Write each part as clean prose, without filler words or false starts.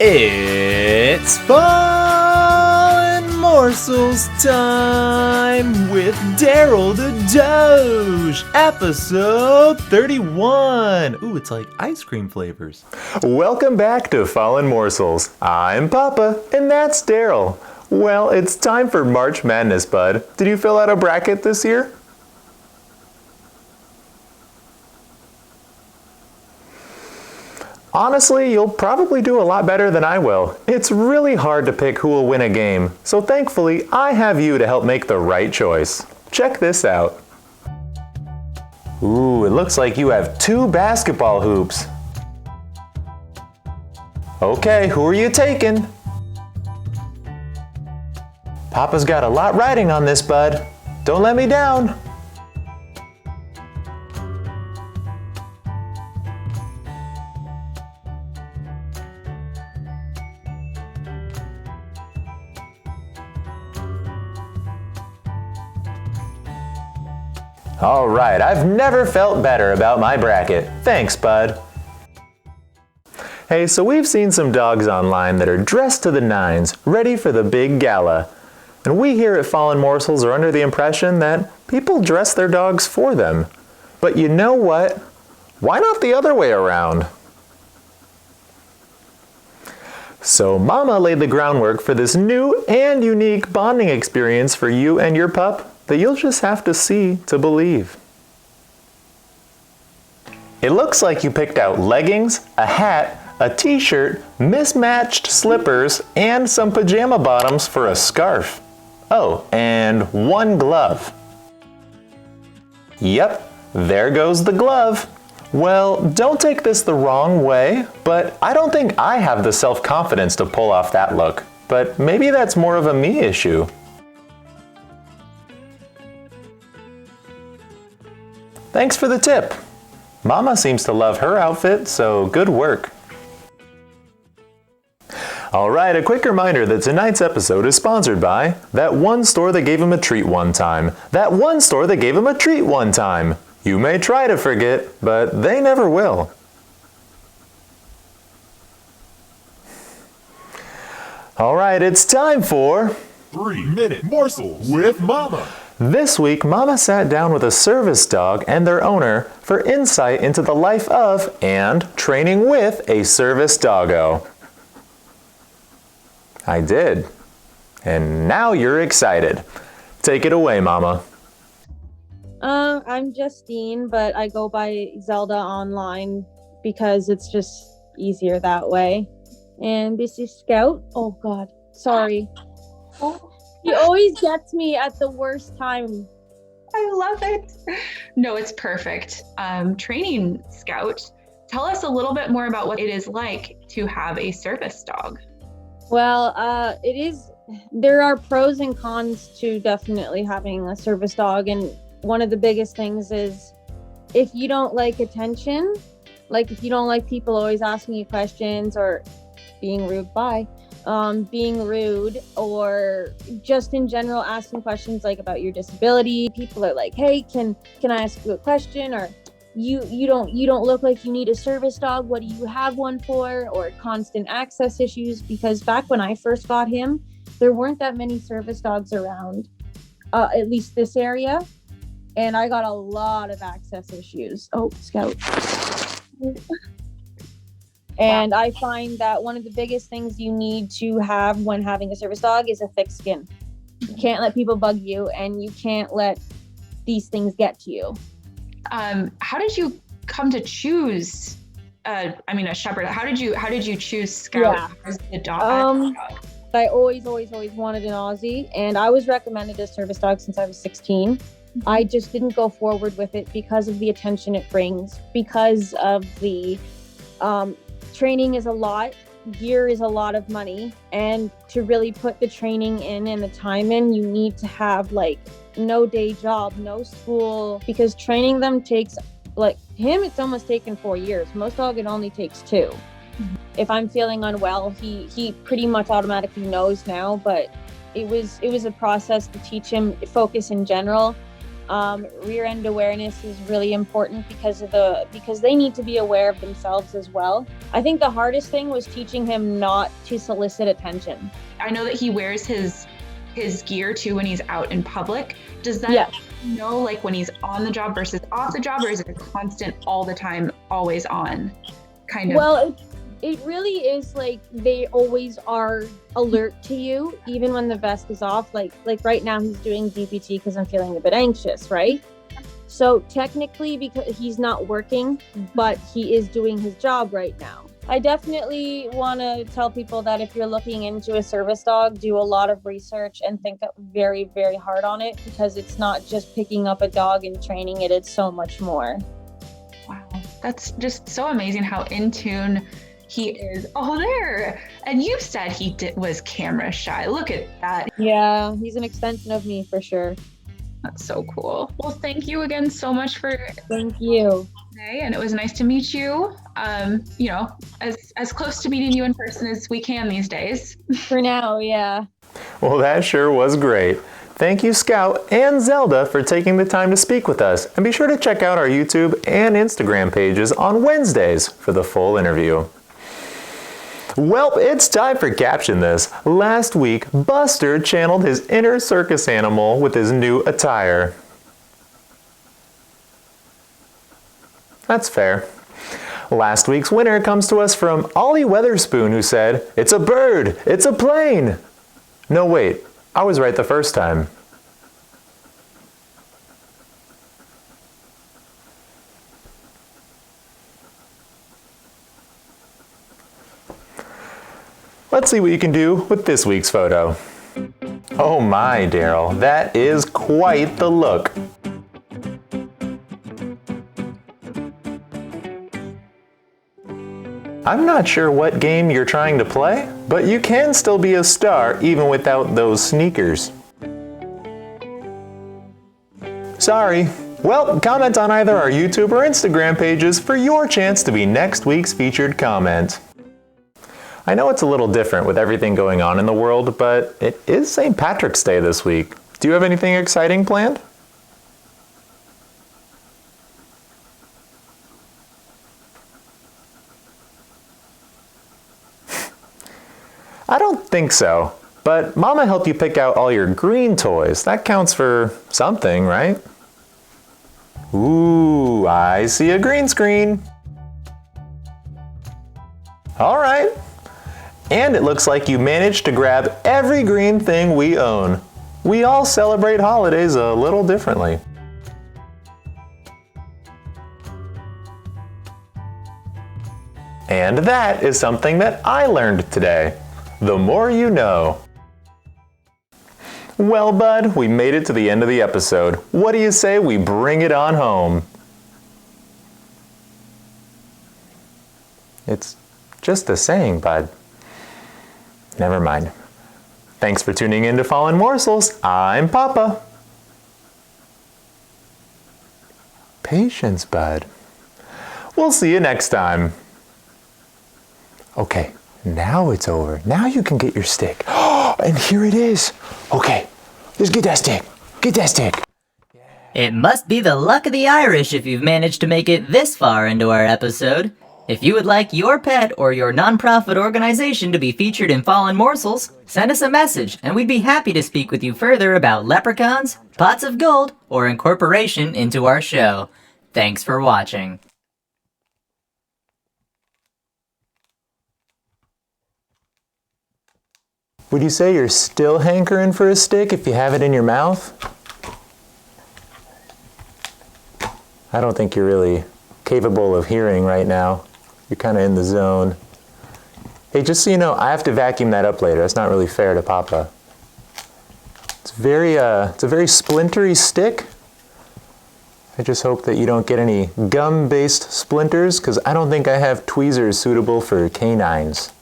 It's Fallen Morsels time with Darrel the Doge, episode 31. Ooh, it's like ice cream flavors. Welcome back to Fallen Morsels. I'm Papa, and that's Darrel. Well, it's time for March Madness, bud. Did you fill out a bracket this year? Honestly, you'll probably do a lot better than I will. It's really hard to pick who will win a game, so thankfully I have you to help make the right choice. Check this out. Ooh, it looks like you have 2 basketball hoops. Okay, who are you taking? Papa's got a lot riding on this, bud. Don't let me down. All right, I've never felt better about my bracket. Thanks, bud. Hey, so we've seen some dogs online that are dressed to the nines, ready for the big gala. And we here at Fallen Morsels are under the impression that people dress their dogs for them. But you know what? Why not the other way around? So Mama laid the groundwork for this new and unique bonding experience for you and your pup that you'll just have to see to believe. It looks like you picked out leggings, a hat, a t-shirt, mismatched slippers, and some pajama bottoms for a scarf. Oh, and 1 glove. Yep, there goes the glove. Well, don't take this the wrong way, but I don't think I have the self-confidence to pull off that look. But maybe that's more of a me issue. Thanks for the tip. Mama seems to love her outfit, so good work. Alright, a quick reminder that tonight's episode is sponsored by that one store that gave him a treat one time. That one store that gave him a treat one time. You may try to forget, but they never will. Alright, it's time for 3-Minute Morsels with Mama. This week, Mama sat down with a service dog and their owner for insight into the life of and training with a service doggo. I did. And now you're excited. Take it away, Mama. I'm Justine, but I go by Zelda online because it's just easier that way. And this is Scout. Oh God, sorry. He always gets me at the worst time. I love it. No, it's perfect. Training Scout, tell us a little bit more about what it is like to have a service dog. Well, there are pros and cons to definitely having a service dog. And one of the biggest things is if you don't like attention, like if you don't like people always asking you questions or being rude, or just in general asking questions like about your disability. People are like, hey, can I ask you a question? Or you don't look like you need a service dog. What do you have one for? Or constant access issues, because back when I first got him, there weren't that many service dogs around, at least this area. And I got a lot of access issues. Oh, Scout. And I find that one of the biggest things you need to have when having a service dog is a thick skin. You can't let people bug you, and you can't let these things get to you. How did you come to choose a shepherd? How did you choose Scout as the dog? I always wanted an Aussie, and I was recommended a service dog since I was 16. Mm-hmm. I just didn't go forward with it because of the attention it brings, because of the training is a lot, gear is a lot of money, and to really put the training in and the time in, you need to have like no day job, no school, because training them takes, like him, it's almost taken 4 years. Most dog, it only takes 2. Mm-hmm. If I'm feeling unwell, he pretty much automatically knows now, but it was a process to teach him focus in general. Rear end awareness is really important because they need to be aware of themselves as well. I think the hardest thing was teaching him not to solicit attention. I know that he wears his gear too when he's out in public. Does that know like when he's on the job versus off the job, or is it a constant all the time, always on kind of? Well, it really is like they always are alert to you, even when the vest is off. Like right now he's doing DPT because I'm feeling a bit anxious, right? So technically, because he's not working, but he is doing his job right now. I definitely want to tell people that if you're looking into a service dog, do a lot of research and think very, very hard on it, because it's not just picking up a dog and training it, it's so much more. Wow, that's just so amazing how in tune he is. Oh, there. And you said he was camera shy. Look at that. Yeah, he's an extension of me for sure. That's so cool. Well, thank you again so much for Thank you. today, and it was nice to meet you. You know, as close to meeting you in person as we can these days. For now, yeah. Well, that sure was great. Thank you, Scout and Zelda, for taking the time to speak with us. And be sure to check out our YouTube and Instagram pages on Wednesdays for the full interview. Well, it's time for Caption This. Last week, Buster channeled his inner circus animal with his new attire. That's fair. Last week's winner comes to us from Ollie Weatherspoon, who said, "It's a bird! It's a plane!" No, wait, I was right the first time. Let's see what you can do with this week's photo. Oh my, Darrel, that is quite the look. I'm not sure what game you're trying to play, but you can still be a star even without those sneakers. Sorry. Well, comment on either our YouTube or Instagram pages for your chance to be next week's featured comment. I know it's a little different with everything going on in the world, but it is St. Patrick's Day this week. Do you have anything exciting planned? I don't think so, but Mama helped you pick out all your green toys. That counts for something, right? Ooh, I see a green screen. All right. And it looks like you managed to grab every green thing we own. We all celebrate holidays a little differently. And that is something that I learned today. The more you know. Well, bud, we made it to the end of the episode. What do you say we bring it on home? It's just a saying, bud. Never mind. Thanks for tuning in to Fallen Morsels. I'm Papa. Patience, bud. We'll see you next time. Okay, now it's over. Now you can get your stick. And here it is. Okay, just get that stick. Get that stick. It must be the luck of the Irish if you've managed to make it this far into our episode. If you would like your pet or your nonprofit organization to be featured in Fallen Morsels, send us a message and we'd be happy to speak with you further about leprechauns, pots of gold, or incorporation into our show. Thanks for watching. Would you say you're still hankering for a stick if you have it in your mouth? I don't think you're really capable of hearing right now. You're kind of in the zone. Hey, just so you know, I have to vacuum that up later. That's not really fair to Papa. It's a very splintery stick. I just hope that you don't get any gum-based splinters, because I don't think I have tweezers suitable for canines.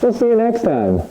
We'll see you next time.